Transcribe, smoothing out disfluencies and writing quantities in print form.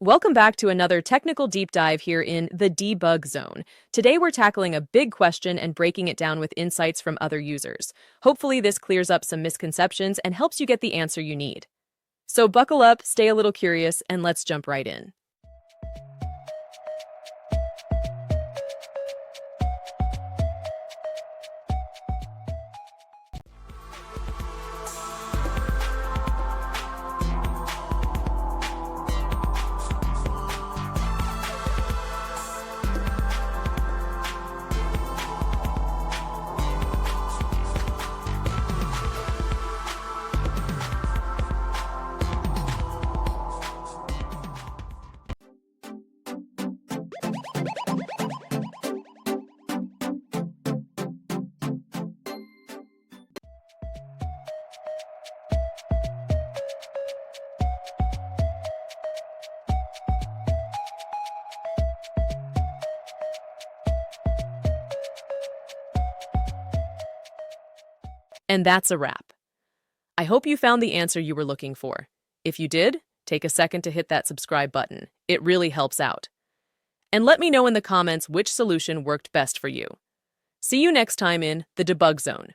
Welcome back to another technical deep dive here in the debug zone. Today we're tackling a big question and breaking it down with insights from other users. Hopefully this clears up some misconceptions and helps you get the answer you need. So buckle up, stay a little curious, and let's jump right in. And that's a wrap. I hope you found the answer you were looking for. If you did, take a second to hit that subscribe button. It really helps out. And let me know in the comments which solution worked best for you. See you next time in the debug zone.